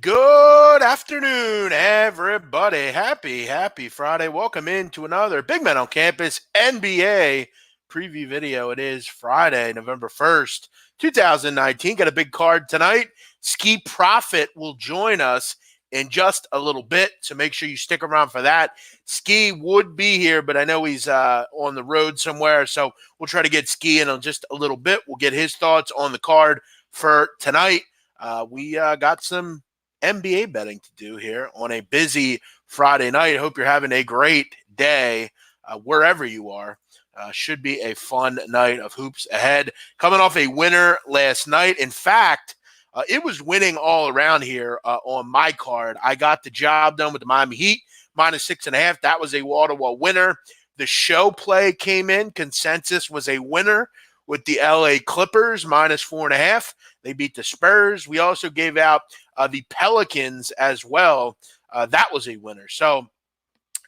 Good afternoon, everybody. Happy Friday. Welcome into another Big Men on Campus NBA preview video. It is Friday, November 1st, 2019. Got a big card tonight. Skee Profit will join us in just a little bit, so make sure you stick around for that. Skee would be here, but I know he's on the road somewhere, so we'll try to get Skee in just a little bit. We'll get his thoughts on the card for tonight. We got some NBA betting to do here on a busy Friday night. I hope you're having a great day wherever you are. Should be a fun night of hoops ahead. Coming off a winner last night. In fact, it was winning all around here on my card. I got the job done with the Miami Heat, -6.5. That was a wall-to-wall winner. The show play came in. Consensus was a winner with the LA Clippers, -4.5. They beat the Spurs. We also gave out the Pelicans as well. That was a winner. So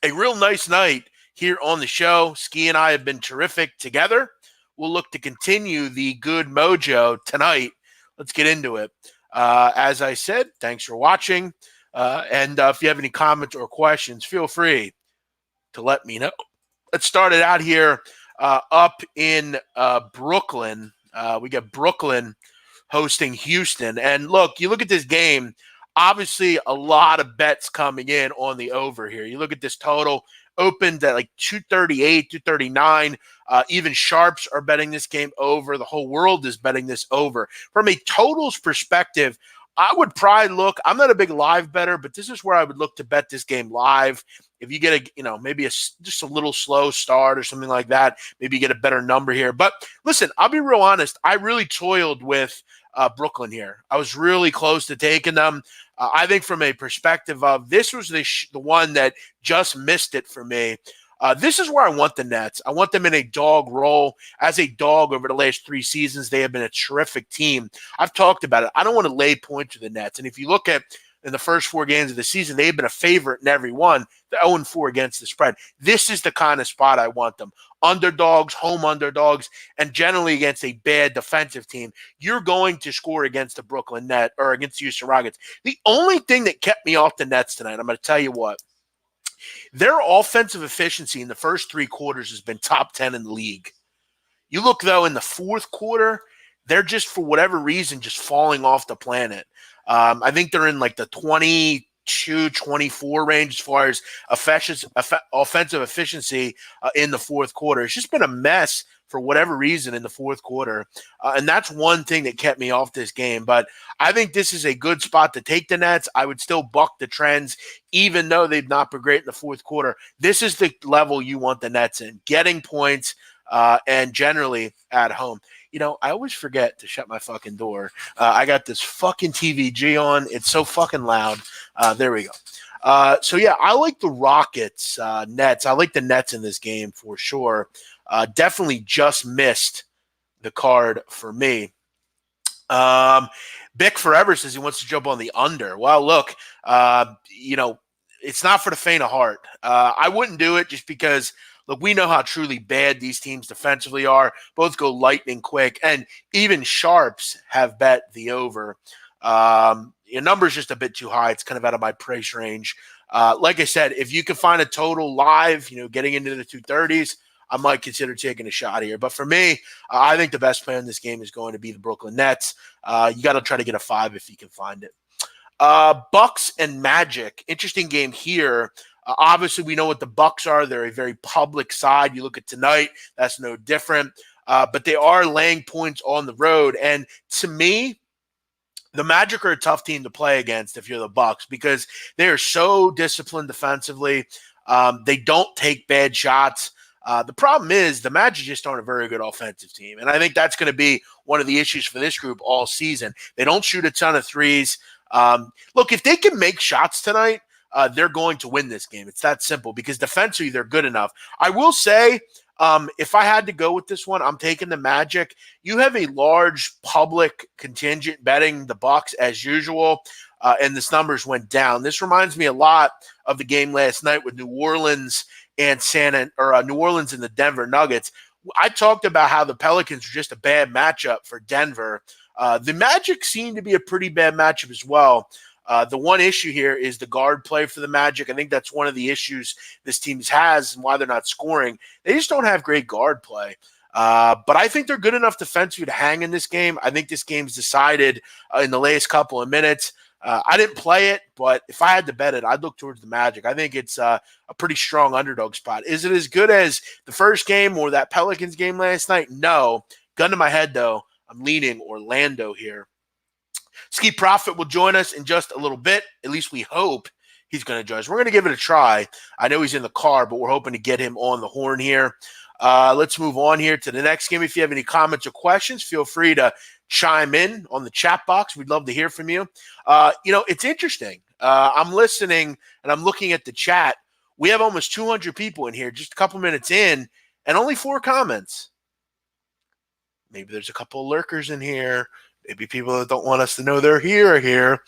a real nice night here on the show. Skee and I have been terrific together. We'll look to continue the good mojo tonight. Let's get into it. As I said, thanks for watching. And if you have any comments or questions, feel free to let me know. Let's start it out here up in Brooklyn. We got Brooklyn hosting Houston. And look, you look at this game, obviously a lot of bets coming in on the over here. You look at this total, opened at like 238, 239. Even sharps are betting this game over. The whole world is betting this over. From a totals perspective, I would probably look, I'm not a big live better, but this is where I would look to bet this game live. If you get maybe just a little slow start or something like that, maybe you get a better number here. But listen, I'll be real honest. I really toiled with Brooklyn here. I was really close to taking them. I think from a perspective of this was the one that just missed it for me. This is where I want the Nets. I want them in a dog role. As a dog over the last 3 seasons, they have been a terrific team. I've talked about it. I don't want to lay points to the Nets. And if you look at in the first 4 games of the season, they've been a favorite in every one. They're 0-4 against the spread. This is the kind of spot I want them. Underdogs, home underdogs, and generally against a bad defensive team. You're going to score against the Brooklyn Net or against the Houston Rockets. The only thing that kept me off the Nets tonight, I'm going to tell you what, their offensive efficiency in the first 3 quarters has been top 10 in the league. You look, though, in the fourth quarter, they're just, for whatever reason, just falling off the planet. I think they're in like the 22, 24 range as far as offensive efficiency in the fourth quarter. It's just been a mess for whatever reason in the fourth quarter. And that's one thing that kept me off this game. But I think this is a good spot to take the Nets. I would still buck the trends, even though they've not been great in the fourth quarter. This is the level you want the Nets in, getting points and generally at home. I always forget to shut my fucking door. I got this fucking TVG on. It's so fucking loud. There we go. So, yeah, I like the Rockets, Nets. I like the Nets in this game for sure. Definitely just missed the card for me. Bick Forever says he wants to jump on the under. Well, look, it's not for the faint of heart. I wouldn't do it just because – look, we know how truly bad these teams defensively are. Both go lightning quick, and even sharps have bet the over. Your number's just a bit too high. It's kind of out of my price range. Like I said, if you can find a total live, getting into the 230s, I might consider taking a shot here. But for me, I think the best play in this game is going to be the Brooklyn Nets. You got to try to get a 5 if you can find it. Bucks and Magic. Interesting game here. Obviously, we know what the Bucks are. They're a very public side. You look at tonight, that's no different. But they are laying points on the road. And to me, the Magic are a tough team to play against if you're the Bucks because they are so disciplined defensively. They don't take bad shots. The problem is the Magic just aren't a very good offensive team. And I think that's going to be one of the issues for this group all season. They don't shoot a ton of threes. Look, if they can make shots tonight, they're going to win this game. It's that simple because defensively they're good enough. I will say, if I had to go with this one, I'm taking the Magic. You have a large public contingent betting the Bucks as usual, and this numbers went down. This reminds me a lot of the game last night with New Orleans and New Orleans and the Denver Nuggets. I talked about how the Pelicans are just a bad matchup for Denver. The Magic seem to be a pretty bad matchup as well. The one issue here is the guard play for the Magic. I think that's one of the issues this team has and why they're not scoring. They just don't have great guard play. But I think they're good enough defensively to hang in this game. I think this game's decided in the last couple of minutes. I didn't play it, but if I had to bet it, I'd look towards the Magic. I think it's a pretty strong underdog spot. Is it as good as the first game or that Pelicans game last night? No. Gun to my head, though, I'm leaning Orlando here. Skee Profit will join us in just a little bit. At least we hope he's going to join us. We're going to give it a try. I know he's in the car, but we're hoping to get him on the horn here. Let's move on here to the next game. If you have any comments or questions, feel free to chime in on the chat box. We'd love to hear from you. It's interesting. I'm listening and I'm looking at the chat. We have almost 200 people in here, just a couple minutes in, and only 4 comments. Maybe there's a couple of lurkers in here. Maybe people that don't want us to know they're here are here.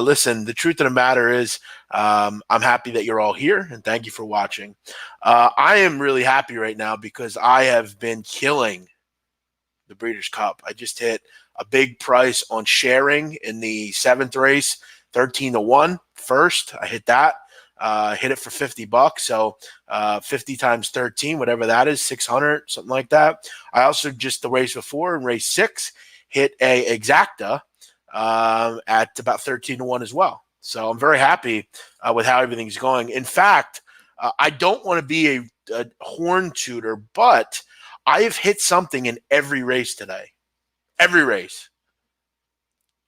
Listen, the truth of the matter is I'm happy that you're all here, and thank you for watching. I am really happy right now because I have been killing the Breeders' Cup. I just hit a big price on sharing in the 7th race, 13-1 first. I hit that. Hit it for $50. So 50 times 13, whatever that is, 600, something like that. I also just the race before in race 6 hit a exacta at about 13-1 as well. So I'm very happy with how everything's going. In fact, I don't want to be a horn tooter, but I have hit something in every race today. Every race.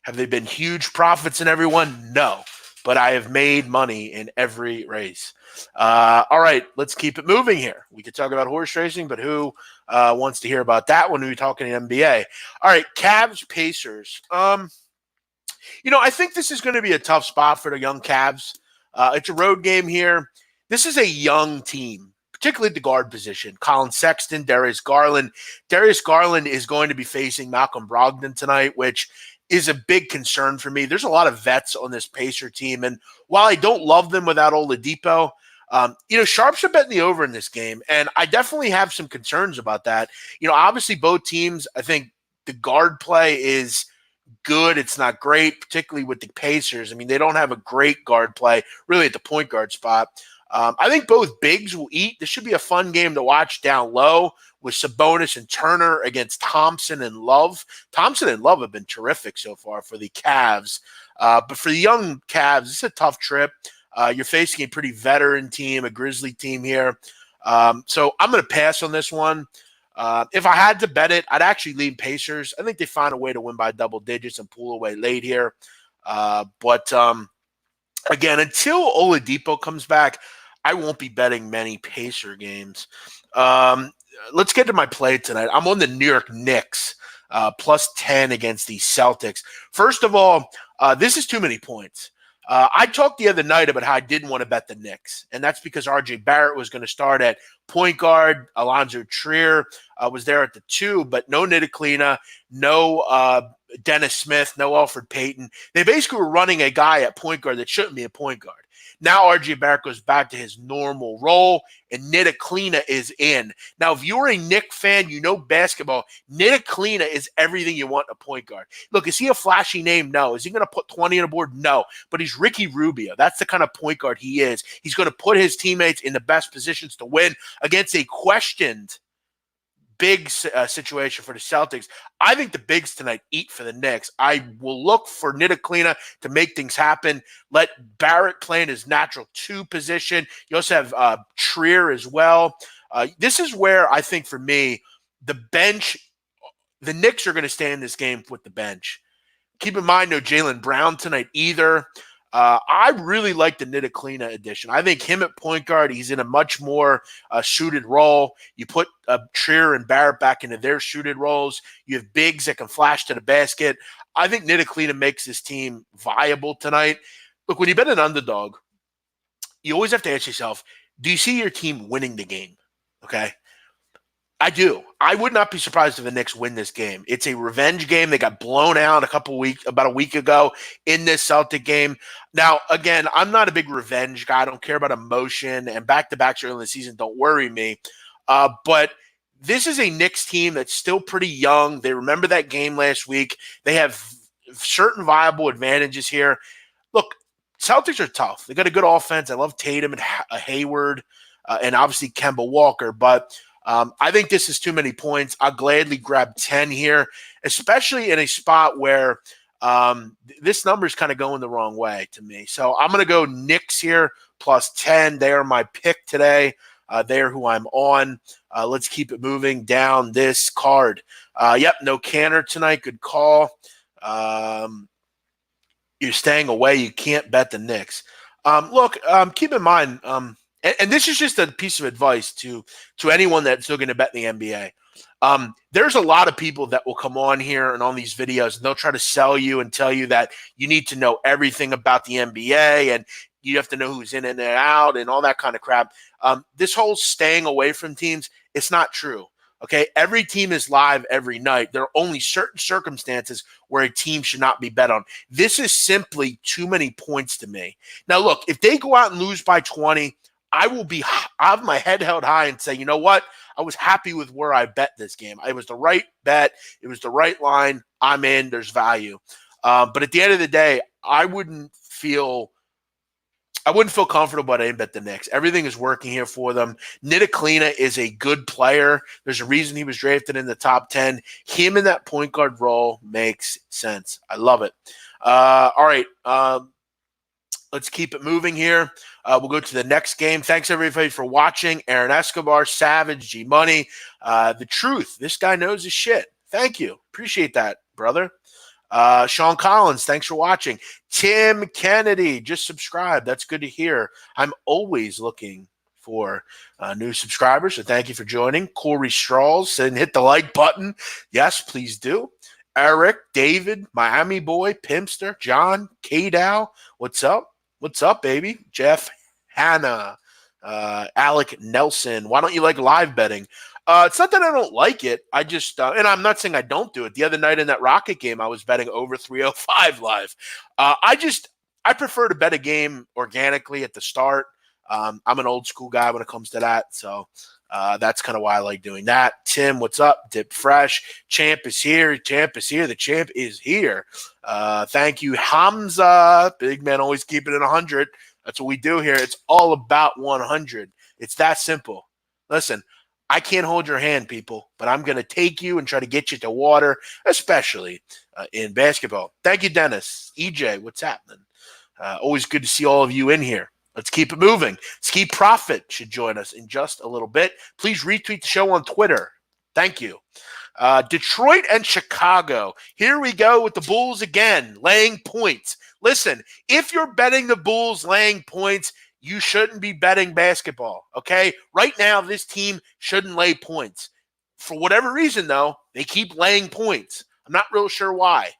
Have they been huge profits in every one? No. But I have made money in every race. All right, let's keep it moving here. We could talk about horse racing, but who wants to hear about that when we're talking NBA? All right, Cavs, Pacers. I think this is going to be a tough spot for the young Cavs. It's a road game here. This is a young team, particularly the guard position. Colin Sexton, Darius Garland. Darius Garland is going to be facing Malcolm Brogdon tonight, which is a big concern for me. There's a lot of vets on this Pacer team, and while I don't love them without Oladipo, Sharps are betting the over in this game, and I definitely have some concerns about that. Obviously both teams, I think the guard play is good. It's not great, particularly with the Pacers. I mean, they don't have a great guard play really at the point guard spot. I think both bigs will eat. This should be a fun game to watch down low with Sabonis and Turner against Thompson and Love. Thompson and Love have been terrific so far for the Cavs. But for the young Cavs, it's a tough trip. You're facing a pretty veteran team, a Grizzly team here. So I'm going to pass on this one. If I had to bet it, I'd actually lean Pacers. I think they find a way to win by double digits and pull away late here. Again, until Oladipo comes back, I won't be betting many Pacer games. Let's get to my play tonight. I'm on the New York Knicks, plus 10 against the Celtics. First of all, this is too many points. I talked the other night about how I didn't want to bet the Knicks, and that's because R.J. Barrett was going to start at point guard. Alonzo Trier was there at the 2, but no Ntilikina, no Dennis Smith, no Alfred Payton. They basically were running a guy at point guard that shouldn't be a point guard. Now R.J. Barrett goes back to his normal role, and Ntilikina is in. Now, if you're a Knicks fan, you know basketball, Ntilikina is everything you want a point guard. Look, is he a flashy name? No. Is he going to put 20 on the board? No. But he's Ricky Rubio. That's the kind of point guard he is. He's going to put his teammates in the best positions to win against a questioned big situation for the Celtics. I think the bigs tonight eat for the Knicks. I will look for Ntilikina to make things happen. Let Barrett play in his natural 2 position. You also have Trier as well. This is where I think for me, the bench, the Knicks are going to stay in this game with the bench. Keep in mind, no Jaylen Brown tonight either. I really like the Ntilikina addition. I think him at point guard, he's in a much more suited role. You put Trier and Barrett back into their suited roles. You have bigs that can flash to the basket. I think Ntilikina makes this team viable tonight. Look, when you bet an underdog, you always have to ask yourself, do you see your team winning the game? Okay? I do. I would not be surprised if the Knicks win this game. It's a revenge game. They got blown out about a week ago in this Celtic game. Now, again, I'm not a big revenge guy. I don't care about emotion, and back-to-backs early in the season don't worry me. But this is a Knicks team that's still pretty young. They remember that game last week. They have certain viable advantages here. look, Celtics are tough. They got a good offense. I love Tatum and Hayward and obviously Kemba Walker. But I think this is too many points. I'll gladly grab 10 here, especially in a spot where this number is kind of going the wrong way to me. So I'm going to go Knicks here plus 10. They are my pick today. They are who I'm on. Let's keep it moving down this card. Yep, no Canner tonight. Good call. You're staying away. You can't bet the Knicks. Look, keep in mind, and this is just a piece of advice to anyone that's looking to bet in the NBA. There's a lot of people that will come on here and on these videos, and they'll try to sell you and tell you that you need to know everything about the NBA and you have to know who's in and out and all that kind of crap. This whole staying away from teams, it's not true. Okay, every team is live every night. There are only certain circumstances where a team should not be bet on. This is simply too many points to me. Now, look, if they go out and lose by 20, I have my head held high and say, you know what? I was happy with where I bet this game. It was the right bet. It was the right line. I'm in. There's value. But at the end of the day, I wouldn't feel comfortable, but I didn't bet the Knicks. Everything is working here for them. Ntilikina is a good player. There's a reason he was drafted in the top 10. Him in that point guard role makes sense. I love it. All right. Let's keep it moving here. We'll go to the next game. Thanks, everybody, for watching. Aaron Escobar, Savage, G Money. The truth. This guy knows his shit. Thank you. Appreciate that, brother. Sean Collins, thanks for watching. Tim Kennedy, just subscribe. That's good to hear. I'm always looking for new subscribers, so thank you for joining. Corey Strauss said hit the like button. Yes, please do. Eric, David, Miami Boy, Pimpster, John, K-Dow, what's up? What's up, baby? Jeff, Hannah, Alec Nelson. Why don't you like live betting? It's not that I don't like it. I just, and I'm not saying I don't do it. The other night in that Rocket game, I was betting over 305 live. I prefer to bet a game organically at the start. I'm an old school guy when it comes to that. So that's kind of why I like doing that. Tim, what's up? Dip Fresh. Champ is here. Champ is here. The champ is here. Thank you, Hamza. Big man always keeping it 100. That's what we do here. It's all about 100. It's that simple. Listen, I can't hold your hand, people, but I'm going to take you and try to get you to water, especially in basketball. Thank you, Dennis. EJ, what's happening? Always good to see all of you in here. Let's keep it moving. Skee Profit should join us in just a little bit. Please retweet the show on Twitter. Thank you. Detroit and Chicago. Here we go with the Bulls again, laying points. Listen, if you're betting the Bulls laying points, you shouldn't be betting basketball, okay? Right now, this team shouldn't lay points. For whatever reason, though, they keep laying points. I'm not real sure why.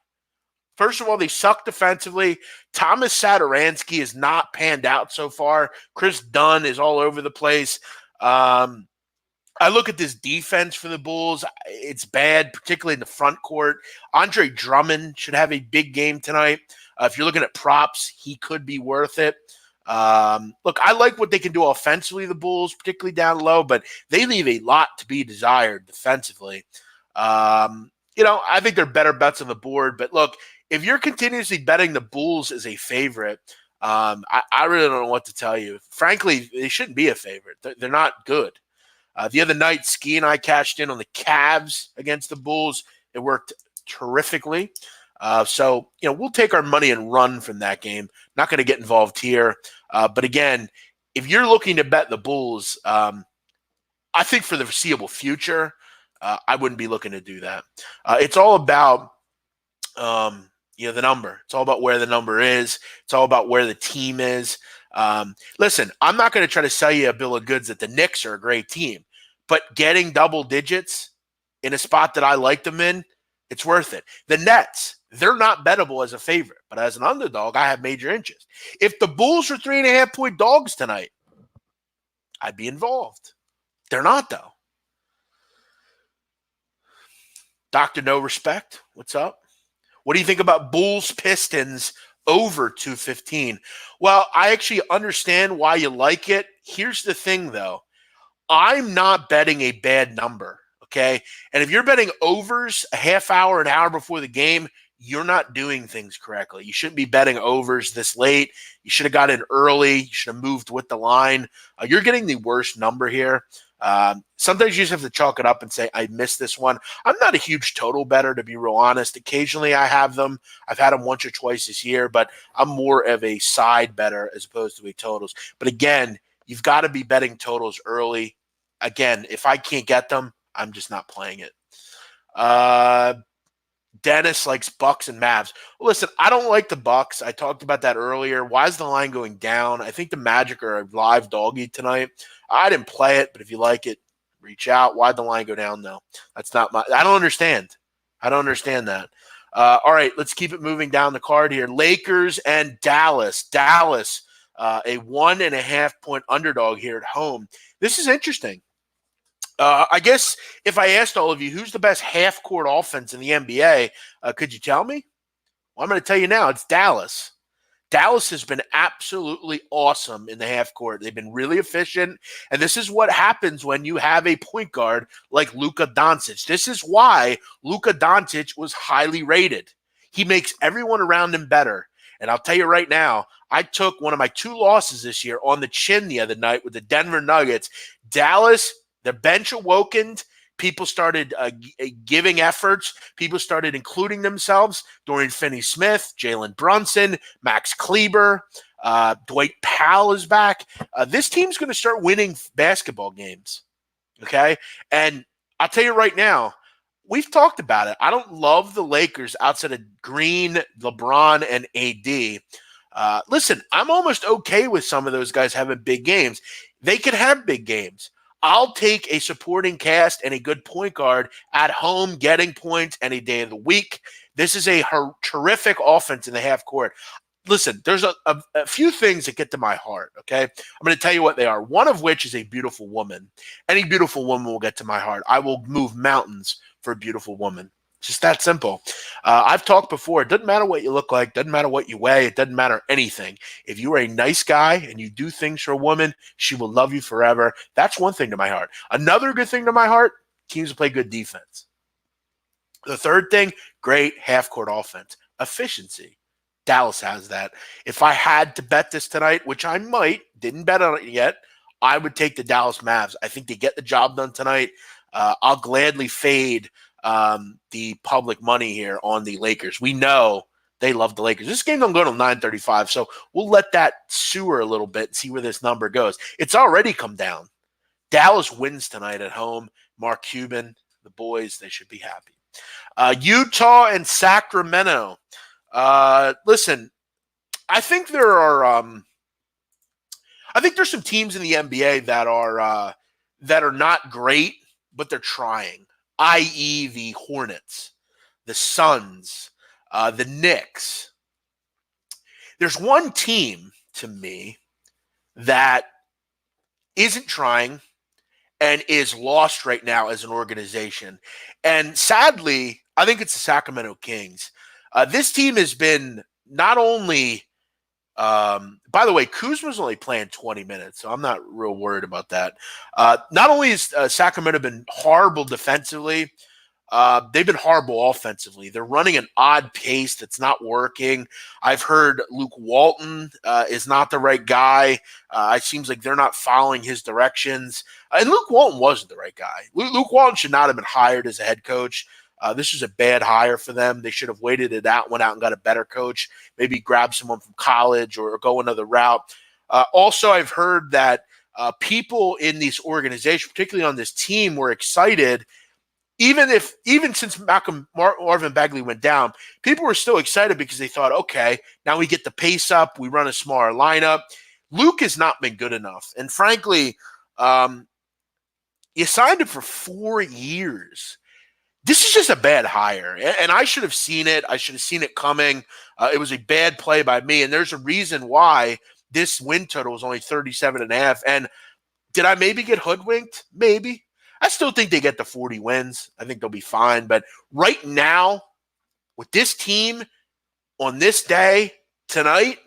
First of all, they suck defensively. Thomas Satoransky has not panned out so far. Chris Dunn is all over the place. I look at this defense for the Bulls. It's bad, particularly in the front court. Andre Drummond should have a big game tonight. If you're looking at props, he could be worth it. Look, I like what they can do offensively, the Bulls, particularly down low, but they leave a lot to be desired defensively. I think they're better bets on the board, but look, if you're continuously betting the Bulls as a favorite, I really don't know what to tell you. Frankly, they shouldn't be a favorite. They're not good. The other night, Skee and I cashed in on the Cavs against the Bulls. It worked terrifically. So we'll take our money and run from that game. Not going to get involved here. But again, if you're looking to bet the Bulls, I think for the foreseeable future, I wouldn't be looking to do that. It's all about, the number. It's all about where the number is. It's all about where the team is. Listen, I'm not going to try to sell you a bill of goods that the Knicks are a great team, but getting double digits in a spot that I like them in, it's worth it. The Nets, they're not bettable as a favorite, but as an underdog, I have major interest. If the Bulls are 3.5-point dogs tonight, I'd be involved. They're not, though. Dr. No Respect, what's up? What do you think about Bulls Pistons over 215? Well, I actually understand why you like it. Here's the thing, though. I'm not betting a bad number, okay? And if you're betting overs a half hour, an hour before the game, you're not doing things correctly. You shouldn't be betting overs this late. You should have got in early. You should have moved with the line. You're getting the worst number here. Sometimes you just have to chalk it up and say, I missed this one. I'm not a huge total better, to be real honest. Occasionally I have them. I've had them once or twice this year, but I'm more of a side better as opposed to a totals. But again, you've got to be betting totals early. Again, if I can't get them, I'm just not playing it. Dennis likes Bucks and Mavs. Well, listen, I don't like the Bucks. I talked about that earlier. Why is the line going down? I think the Magic are a live doggy tonight. I didn't play it, but if you like it, reach out. Why'd the line go down, though? That's not my – I don't understand. I don't understand that. All right, let's keep it moving down the card here. Lakers and Dallas. Dallas, a 1.5-point underdog here at home. This is interesting. I guess if I asked all of you, who's the best half-court offense in the NBA, could you tell me? Well, I'm going to tell you now. It's Dallas. Dallas has been absolutely awesome in the half court. They've been really efficient, and this is what happens when you have a point guard like Luka Doncic. This is why Luka Doncic was highly rated. He makes everyone around him better. And I'll tell you right now, I took one of my 2 losses this year on the chin the other night with the Denver Nuggets. Dallas, the bench awokened. People started giving efforts. People started including themselves. Dorian Finney-Smith, Jalen Brunson, Max Kleber, Dwight Powell is back. This team's going to start winning basketball games, okay? And I'll tell you right now, we've talked about it. I don't love the Lakers outside of Green, LeBron, and AD. Listen, I'm almost okay with some of those guys having big games. They can have big games. I'll take a supporting cast and a good point guard at home getting points any day of the week. This is a terrific offense in the half court. Listen, there's a few things that get to my heart, okay? I'm going to tell you what they are, one of which is a beautiful woman. Any beautiful woman will get to my heart. I will move mountains for a beautiful woman. Just that simple. I've talked before. It doesn't matter what you look like. Doesn't matter what you weigh. It doesn't matter anything. If you are a nice guy and you do things for a woman, she will love you forever. That's one thing to my heart. Another good thing to my heart, teams play good defense. The third thing, great half-court offense. Efficiency. Dallas has that. If I had to bet this tonight, which I might, didn't bet on it yet, I would take the Dallas Mavs. I think they get the job done tonight. I'll gladly fade the public money here on the Lakers. We know they love the Lakers. This game don't go till 9:35, so we'll let that sewer a little bit and see where this number goes. It's already come down. Dallas wins tonight at home. Mark Cuban, the boys, they should be happy. Utah and Sacramento. Listen, I think there's some teams in the NBA that are not great, but they're trying. I.e. the Hornets, the Suns, the Knicks. There's one team to me that isn't trying and is lost right now as an organization. And sadly, I think it's the Sacramento Kings. This team has been not only by the way, Kuzma's only playing 20 minutes, so I'm not real worried about that. Not only has Sacramento been horrible defensively, they've been horrible offensively. They're running an odd pace that's not working. I've heard Luke Walton is not the right guy. It seems like they're not following his directions. And Luke Walton wasn't the right guy. Luke Walton should not have been hired as a head coach. This was a bad hire for them. They should have waited it out, went out and got a better coach, maybe grab someone from college or go another route. Also, I've heard that people in this organization, particularly on this team, were excited. Even since Marvin Bagley went down, people were still excited because they thought, okay, now we get the pace up, we run a smaller lineup. Luke has not been good enough. And frankly, you signed him for 4 years. This is just a bad hire, and I should have seen it. I should have seen it coming. It was a bad play by me, and there's a reason why this win total was only 37.5. And did I maybe get hoodwinked? Maybe. I still think they get the 40 wins. I think they'll be fine. But right now, with this team on this day, tonight,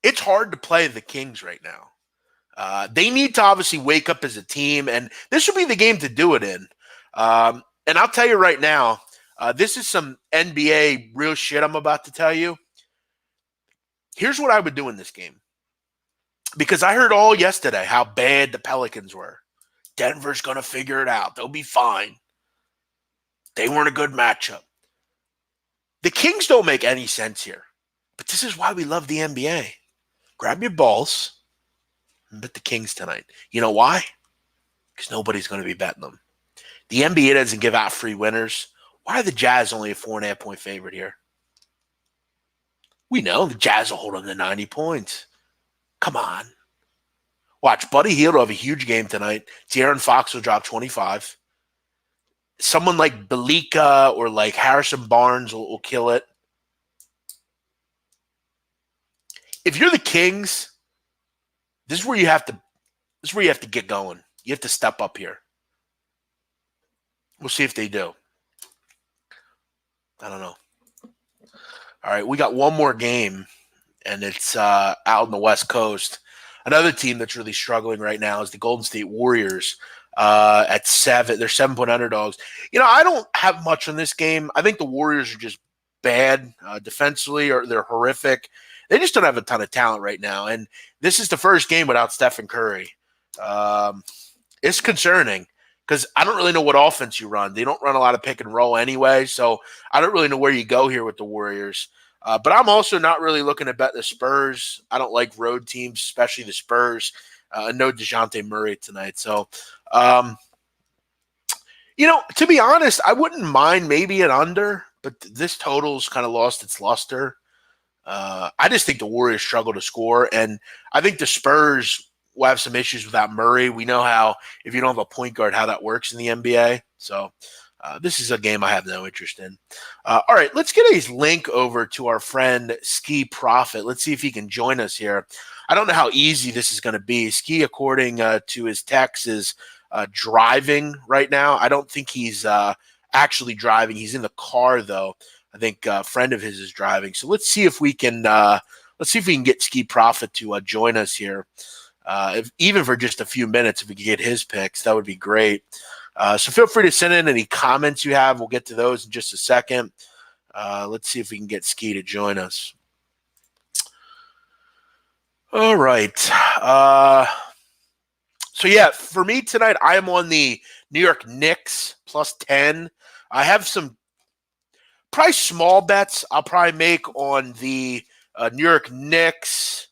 it's hard to play the Kings right now. They need to obviously wake up as a team, and this would be the game to do it in. And I'll tell you right now, This is some NBA real shit I'm about to tell you. Here's what I would do in this game. Because I heard all yesterday how bad the Pelicans were. Denver's going to figure it out. They'll be fine. They weren't a good matchup. The Kings don't make any sense here. But this is why we love the NBA. Grab your balls and bet the Kings tonight. You know why? Because nobody's going to be betting them. The NBA doesn't give out free winners. Why are the Jazz only a 4.5-point favorite here? We know the Jazz will hold them to 90 points. Come on. Watch, Buddy Hield will have a huge game tonight. De'Aaron Fox will drop 25. Someone like Belika or like Harrison Barnes will kill it. If you're the Kings, this is where you have to get going. You have to step up here. We'll see if they do. I don't know. All right, we got one more game, and it's out on the West Coast. Another team that's really struggling right now is the Golden State Warriors at 7. They're 7-point underdogs. I don't have much on this game. I think the Warriors are just bad defensively, or they're horrific. They just don't have a ton of talent right now. And this is the first game without Stephen Curry. It's concerning because I don't really know what offense you run. They don't run a lot of pick and roll anyway, so I don't really know where you go here with the Warriors. But I'm also not really looking to bet the Spurs. I don't like road teams, especially the Spurs. No DeJounte Murray tonight. So, to be honest, I wouldn't mind maybe an under, but this total's kind of lost its luster. I just think the Warriors struggle to score, and I think the Spurs will have some issues without Murray. We know how, if you don't have a point guard, how that works in the NBA. So this is a game I have no interest in. All right, let's get a link over to our friend Skee Profit. Let's see if he can join us here. I don't know how easy this is going to be. Skee, according to his text, is driving right now. I don't think he's actually driving. He's in the car, though. I think a friend of his is driving. So let's see if we can get Skee Profit to join us here. Even for just a few minutes, if we could get his picks, that would be great. So feel free to send in any comments you have. We'll get to those in just a second. Let's see if we can get Skee to join us. All right. So yeah, for me tonight, I am on the New York Knicks plus 10. I have some probably small bets I'll probably make on the New York Knicks.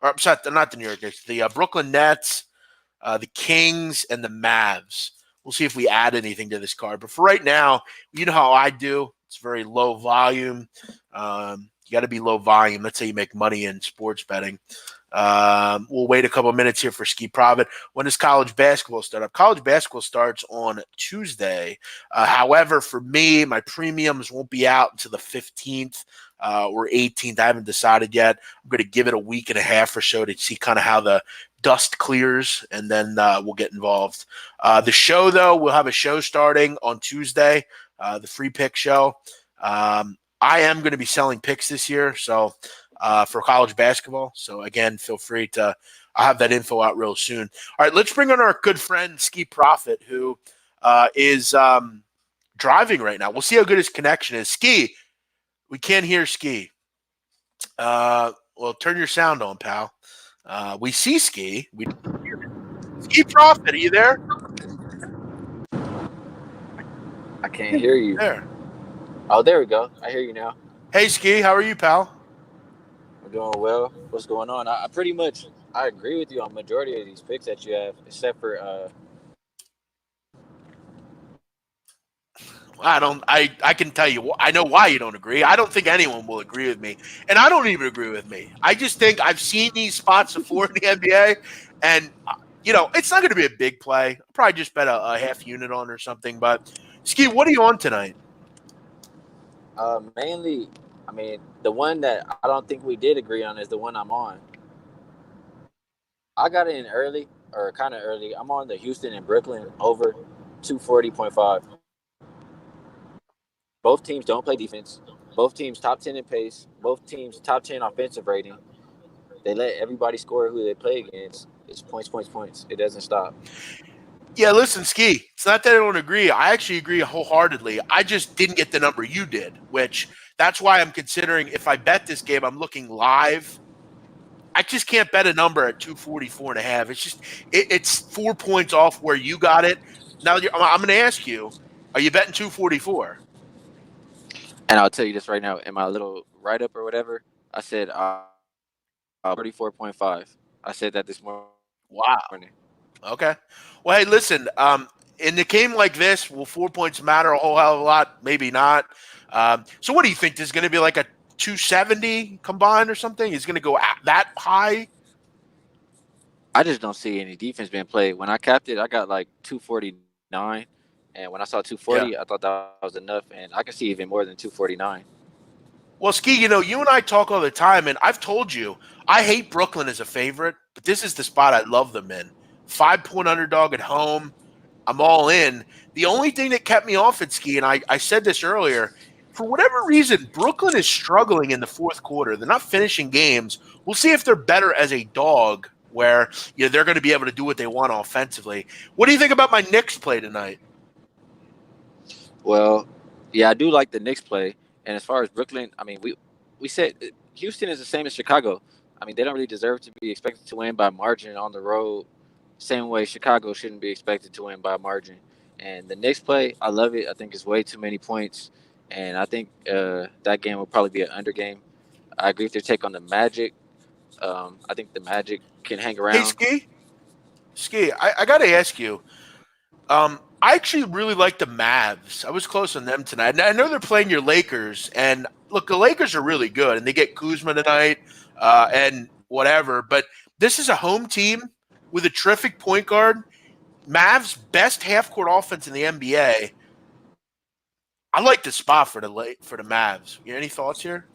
Or I'm sorry, not the New York Knicks, the Brooklyn Nets, the Kings, and the Mavs. We'll see if we add anything to this card. But for right now, you know how I do. It's very low volume. You got to be low volume. That's how you make money in sports betting. We'll wait a couple minutes here for Skee Profit. When does college basketball start up? College basketball starts on Tuesday. However, for me, my premiums won't be out until the 15th or 18th. I haven't decided yet. I'm going to give it a week and a half or so to see kind of how the dust clears, and then we'll get involved. The show, though, we'll have a show starting on Tuesday, the free pick show. I am going to be selling picks this year, so for college basketball. So, again, feel free to – I'll have that info out real soon. All right, let's bring on our good friend Skee Profit, who is driving right now. We'll see how good his connection is. Skee, we can't hear Skee. Well, turn your sound on, pal. We see Skee. We don't hear him. Skee Profit, are you there? I can't hear you. There. Oh, there we go. I hear you now. Hey, Skee, how are you, pal? I'm doing well. What's going on? I pretty much I agree with you on majority of these picks that you have, except for I can tell you, I know why you don't agree. I don't think anyone will agree with me. And I don't even agree with me. I just think I've seen these spots before in the NBA, and, it's not going to be a big play. I'll probably just bet a half unit on or something. But, Skee, what are you on tonight? mainly, the one that I don't think we did agree on is the one I'm on. I got in early, or kind of early. I'm on the Houston and Brooklyn over 240.5. Both teams don't play defense. Both teams top 10 in pace. Both teams top 10 offensive rating. They let everybody score who they play against. It's points, points, points. It doesn't stop. Yeah, listen, Ski. It's not that I don't agree. I actually agree wholeheartedly. I just didn't get the number you did, which that's why I'm considering if I bet this game, I'm looking live. I just can't bet a number at 244.5. It's just it's 4 points off where you got it. Now I'm going to ask you: are you betting 244? And I'll tell you this right now, in my little write up or whatever, I said 34.5. I said that this morning. Wow. Okay. Well, hey, listen. In a game like this, will 4 points matter a whole hell of a lot? Maybe not. So, what do you think? There's going to be like a 270 combined or something? Is going to go that high? I just don't see any defense being played. When I capped it, I got like 249, and when I saw Yeah. 240, I thought that was enough, and I can see even more than 249. Well, Ski, you and I talk all the time, and I've told you I hate Brooklyn as a favorite, but this is the spot I love them in. 5 point underdog at home. I'm all in. The only thing that kept me off at Ski, and I said this earlier, for whatever reason, Brooklyn is struggling in the fourth quarter. They're not finishing games. We'll see if they're better as a dog, where they're going to be able to do what they want offensively. What do you think about my Knicks play tonight? Well, yeah, I do like the Knicks play, and as far as Brooklyn, I mean, we said Houston is the same as Chicago. I mean, they don't really deserve to be expected to win by margin on the road. Same way Chicago shouldn't be expected to win by margin. And the Knicks play, I love it. I think it's way too many points, and I think that game will probably be an under game. I agree with their take on the Magic. I think the Magic can hang Hey, around. Ski, I got to ask you. I actually really like the Mavs. I was close on them tonight. And I know they're playing your Lakers, and look, the Lakers are really good, and they get Kuzma tonight, and whatever. But this is a home team with a terrific point guard. Mavs best half court offense in the NBA. I like the spot for the Mavs. Any thoughts here?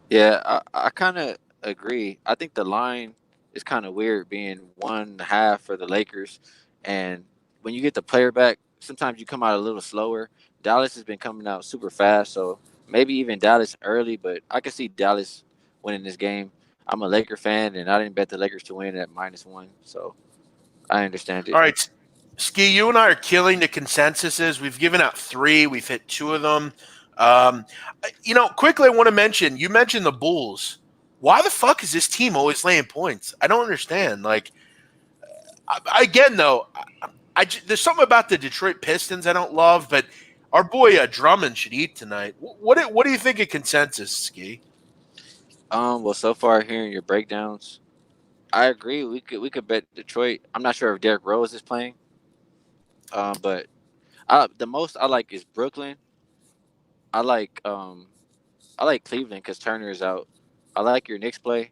Yeah, I kind of agree. I think the line is kind of weird being 1.5 for the Lakers. And when you get the player back, sometimes you come out a little slower. Dallas has been coming out super fast. So maybe even Dallas early, but I can see Dallas winning this game. I'm a Laker fan, and I didn't bet the Lakers to win at -1. So I understand All it. right, Ski, you and I are killing the consensuses. We've given out three. We've hit two of them. Um, quickly, I want to mention, you mentioned the Bulls. Why the fuck is this team always laying points? I don't understand. Like, again, though, there's something about the Detroit Pistons I don't love, but our boy Drummond should eat tonight. What do you think of consensus, Ski? Well, so far hearing your breakdowns, I agree. We could bet Detroit. I'm not sure if Derrick Rose is playing. But the most I like is Brooklyn. I like um I like Cleveland because Turner is out. I like your Knicks play.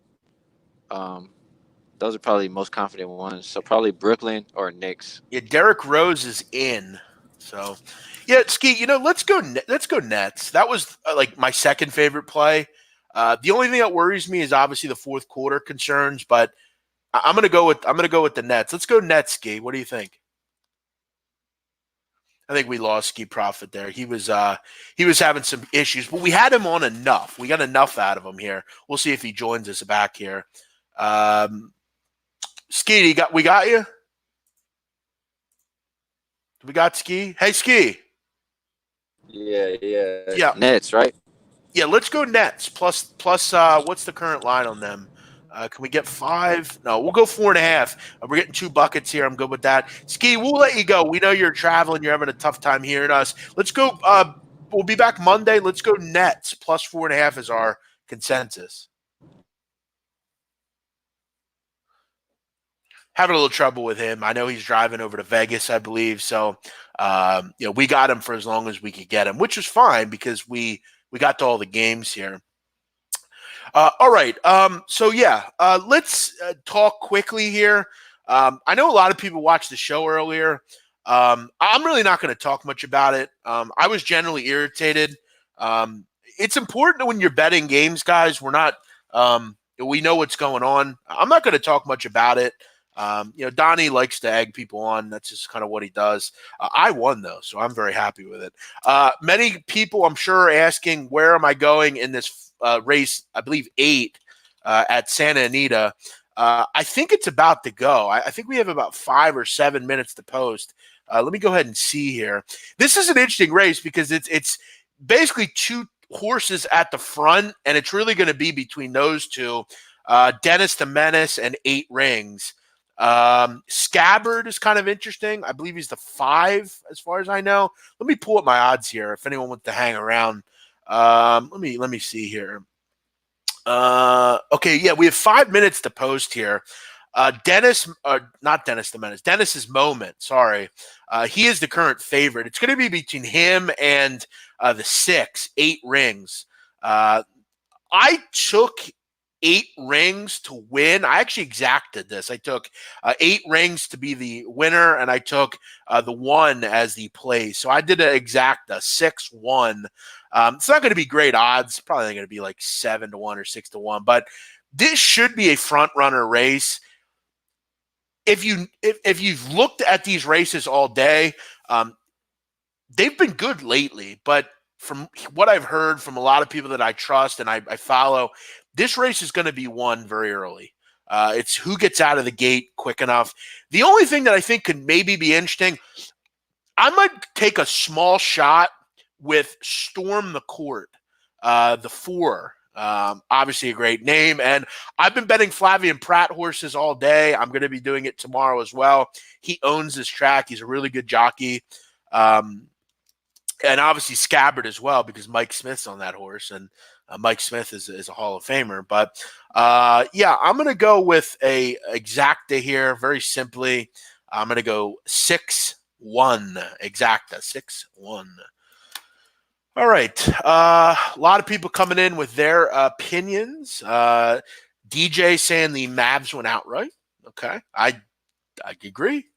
Um, those are probably the most confident ones. So probably Brooklyn or Knicks. Yeah, Derrick Rose is in. So, yeah, Ski. Let's go. Let's go Nets. That was like my second favorite play. The only thing that worries me is obviously the fourth quarter concerns, but I'm gonna go with the Nets. Let's go Nets, Ski. What do you think? I think we lost Skee Profit there. He was having some issues, but we had him on enough. We got enough out of him here. We'll see if he joins us back here. Ski, we got you. We got Ski. Hey, Ski. Yeah. Yeah, Nets, right? yeah. Let's go Nets plus. What's the current line on them? Can we get 5? No, we'll go 4.5. We're getting 2 buckets here. I'm good with that. Ski, we'll let you go. We know you're traveling. You're having a tough time hearing us. Let's go. We'll be back Monday. Let's go Nets plus 4.5 is our consensus. Having a little trouble with him. I know he's driving over to Vegas, I believe. So, we got him for as long as we could get him, which is fine because we got to all the games here. All right. Let's talk quickly here. I know a lot of people watched the show earlier. I'm really not going to talk much about it. I was generally irritated. It's important when you're betting games, guys. We know what's going on. I'm not going to talk much about it. Donnie likes to egg people on. That's just kind of what he does. I won, though, so I'm very happy with it. Many people, I'm sure, are asking, where am I going in this race? I believe 8 at Santa Anita. I think it's about to go. I think we have about 5 or 7 minutes to post. Let me go ahead and see here. This is an interesting race because it's basically two horses at the front, and it's really going to be between those two, Dennis the Menace and 8 Rings. Scabbard is kind of interesting. I believe he's the 5 as far as I know. Let me pull up my odds here if anyone wants to hang around. Let me see here. Okay, yeah, we have 5 minutes to post here. Not Dennis the Menace, Dennis's Moment. Sorry, he is the current favorite. It's going to be between him and the 6, 8 Rings. I took 8 Rings to win. I actually exacted this. I took 8 Rings to be the winner, and I took the 1 as the play. So I did an exacta 6-1. It's not going to be great odds. Probably going to be like 7-1 or 6-1. But this should be a front runner race. If you've looked at these races all day, they've been good lately. But from what I've heard from a lot of people that I trust and I follow, this race is going to be won very early. It's who gets out of the gate quick enough. The only thing that I think could maybe be interesting, I might take a small shot with Storm the Court, the 4. Obviously a great name. And I've been betting Flavien Prat horses all day. I'm going to be doing it tomorrow as well. He owns this track. He's a really good jockey. And obviously Scabbard as well, because Mike Smith's on that horse. And Mike Smith is a Hall of Famer. But yeah, I'm going to go with a exacta here. Very simply, I'm going to go 6-1 exacta, 6-1. All right. A lot of people coming in with their opinions. DJ saying the Mavs went outright. Okay. I agree.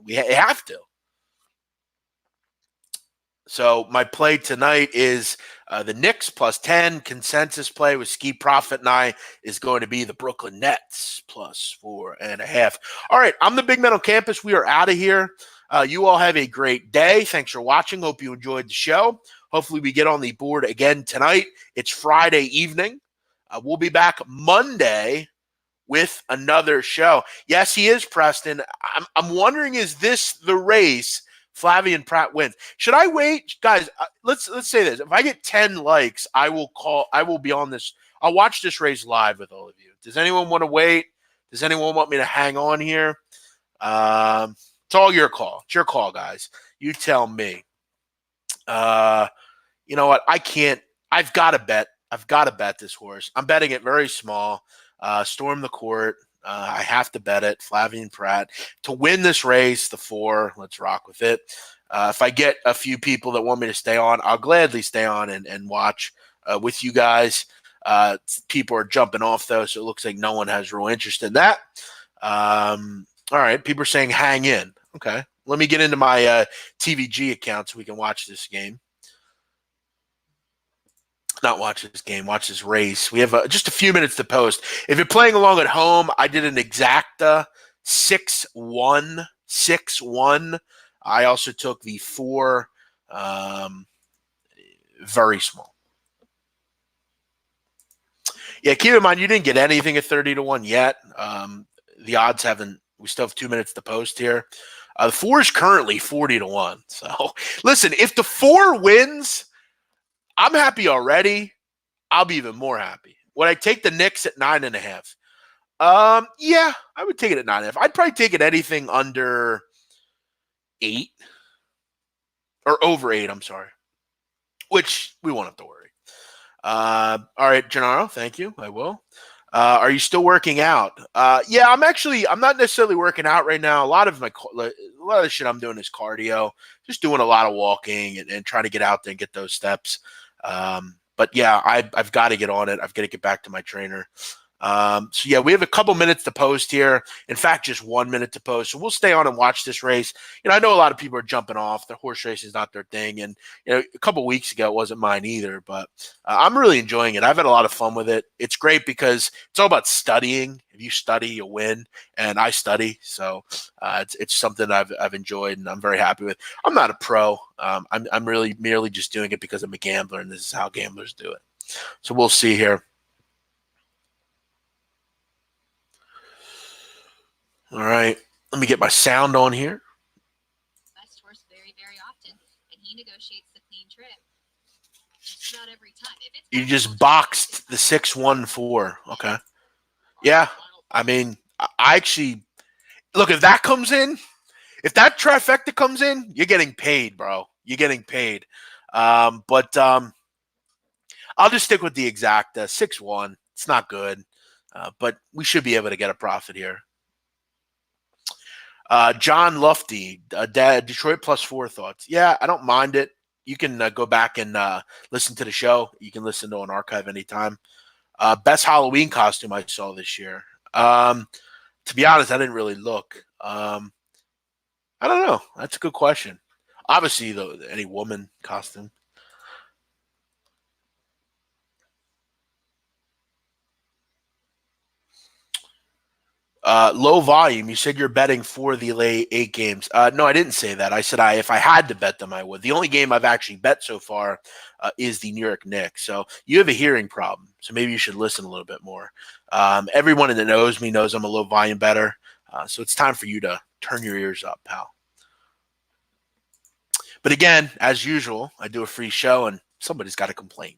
We have to. So my play tonight is the Knicks +10. Consensus play with Skee Profit and I is going to be the Brooklyn Nets +4.5. All right. I'm the Big Men on Campus. We are out of here. You all have a great day. Thanks for watching. Hope you enjoyed the show. Hopefully we get on the board again tonight. It's Friday evening. We'll be back Monday with another show. Yes, he is, Preston. I'm wondering, is this the race Flavien Prat wins? Should I wait? Guys, let's say this. If I get 10 likes, I will be on this. I'll watch this race live with all of you. Does anyone want to wait? Does anyone want me to hang on here? It's all your call. It's your call, guys. You tell me. You know what? I can't. I've got to bet. I've got to bet this horse. I'm betting it very small. Storm the Court. I have to bet it. Flavien Prat to win this race. The 4. Let's rock with it. If I get a few people that want me to stay on, I'll gladly stay on and watch with you guys. People are jumping off though, so it looks like no one has real interest in that. All right. People are saying hang in. Okay. Let me get into my TVG account so we can watch this game. Not watch this game, watch this race. We have just a few minutes to post. If you're playing along at home, I did an exacta 6-1, 6-1. I also took the 4, very small. Yeah, keep in mind, you didn't get anything at 30-1 yet. The odds haven't, we still have 2 minutes to post here. The 4 is currently 40-1. So listen, if the 4 wins, I'm happy already. I'll be even more happy. Would I take the Knicks at 9.5? Yeah, I would take it at 9.5. I'd probably take it anything under 8 or over 8. I'm sorry, which we won't have to worry. All right, Gennaro, thank you. I will. Are you still working out? Yeah, I'm not necessarily working out right now. A lot of the shit I'm doing is cardio, just doing a lot of walking and trying to get out there and get those steps. But yeah, I've got to get on it. I've got to get back to my trainer. So yeah, we have a couple minutes to post here. In fact, just 1 minute to post. So we'll stay on and watch this race. I know a lot of people are jumping off. The horse race is not their thing. And, a couple weeks ago, it wasn't mine either. But I'm really enjoying it. I've had a lot of fun with it. It's great because it's all about studying. If you study, you'll win. And I study. So it's something I've enjoyed and I'm very happy with. I'm not a pro. I'm really merely just doing it because I'm a gambler. And this is how gamblers do it. So we'll see here. All right. Let me get my sound on here. Best horse very, very often, and he negotiates the clean trip just about every time. You just boxed the 6-1-4. Okay. Yeah. I mean, I actually look, if that comes in, if that trifecta comes in, you're getting paid, bro. You're getting paid. But I'll just stick with the exact 6-1. It's not good, but we should be able to get a profit here. John Lufty, Detroit +4 thoughts. Yeah, I don't mind it. You can go back and listen to the show. You can listen to an archive anytime. Best Halloween costume I saw this year. To be honest, I didn't really look. I don't know. That's a good question. Obviously, though, any woman costume. Low volume. You said you're betting for the late 8 games. No, I didn't say that. I said if I had to bet them, I would. The only game I've actually bet so far is the New York Knicks. So you have a hearing problem. So maybe you should listen a little bit more. Everyone that knows me knows I'm a low volume better. So it's time for you to turn your ears up, pal. But again, as usual, I do a free show and somebody's got to complain.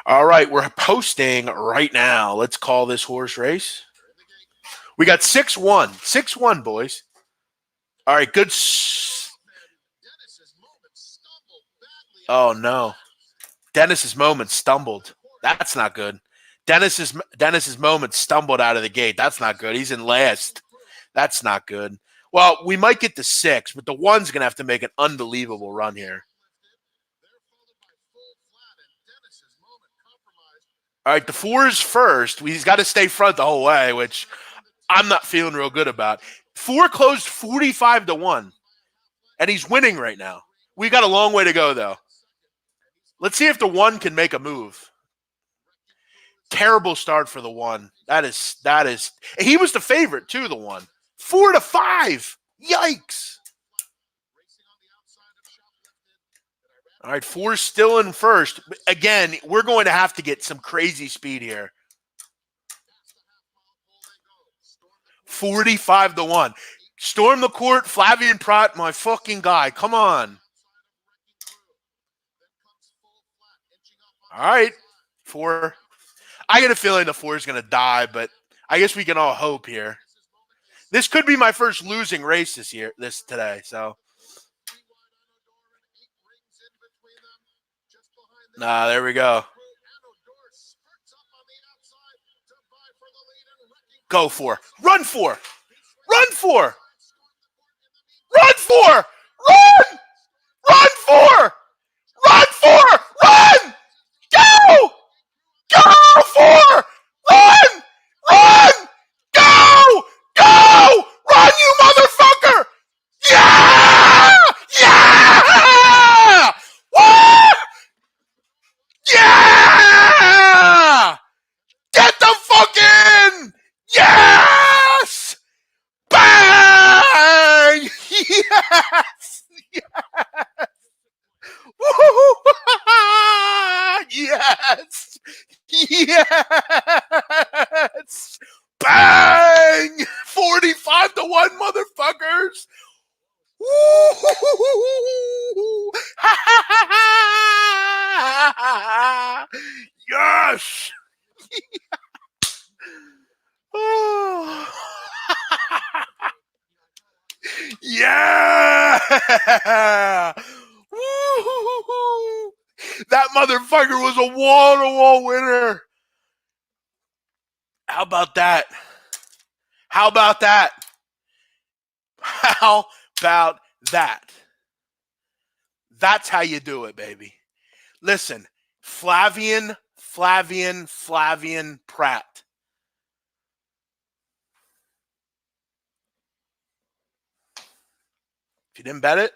All right, we're posting right now. Let's call this horse race. We got 6-1. 6-1, boys. All right, good. Oh, no. Dennis's moment stumbled. That's not good. Dennis's moment stumbled out of the gate. That's not good. He's in last. That's not good. Well, we might get to 6, but the 1's going to have to make an unbelievable run here. All right, the 4's first. He's got to stay front the whole way, which I'm not feeling real good about. 4 closed 45-1, and he's winning right now. We got a long way to go, though. Let's see if the 1 can make a move. Terrible start for the 1. That is. He was the favorite too. The 1, 4-5. Yikes! All right, 4's still in first. Again, we're going to have to get some crazy speed here. 45-1. Storm the court, Flavian Pratt, my fucking guy. Come on. All right, 4. I get a feeling the 4 is going to die, but I guess we can all hope here. This could be my first losing race today. So, there we go. Go 4. Run 4. Run 4. Run 4. Run. Run 4. Run 4. Run. Go. Go 4. Run. Run. Go. Go. Run, you motherfucker. Yeah. Yeah. What? Yeah. Get the fuck in. Yes. Bang. Yes. Yes. Yes. Yes. Bang. 45-1, motherfuckers. Yes. Yeah. That motherfucker was a wall-to-wall winner. How about that? How about that? How about that? That's how you do it, baby. Listen, Flavian Pratt. If you didn't bet it,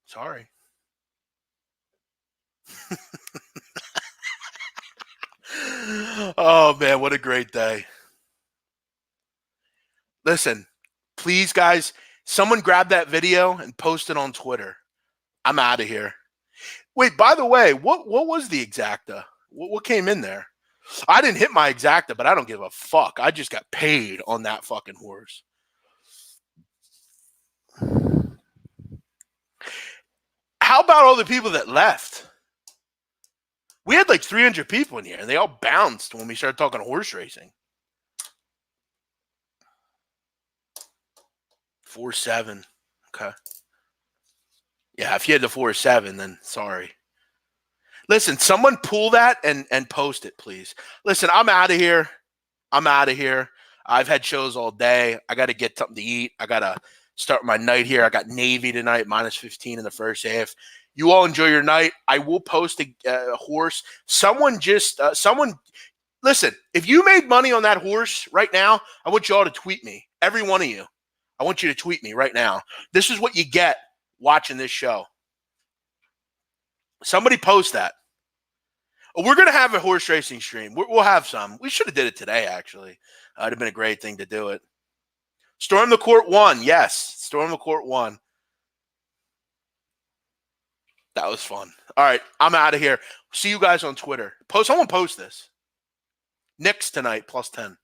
sorry. Oh, man, what a great day. Listen, please, guys, someone grab that video and post it on Twitter. I'm out of here. Wait, by the way, what was the exacta? What came in there? I didn't hit my exacta, but I don't give a fuck. I just got paid on that fucking horse. How about all the people that left? We had like 300 people in here, and they all bounced when we started talking horse racing. 4-7. Okay. Yeah, if you had the 4-7, then sorry. Listen, someone pull that and post it, please. Listen, I'm out of here. I've had shows all day. I got to get something to eat. I got to start my night here. I got Navy tonight, -15 in the first half. You all enjoy your night. I will post a horse. Someone listen, if you made money on that horse right now, I want you all to tweet me. Every one of you. I want you to tweet me right now. This is what you get watching this show. Somebody post that. We're going to have a horse racing stream. We'll have some. We should have did it today, actually. It'd have been a great thing to do it. Storm the Court won. Yes, Storm the Court won. That was fun. All right, I'm out of here. See you guys on Twitter. Someone post this. Knicks tonight, +10.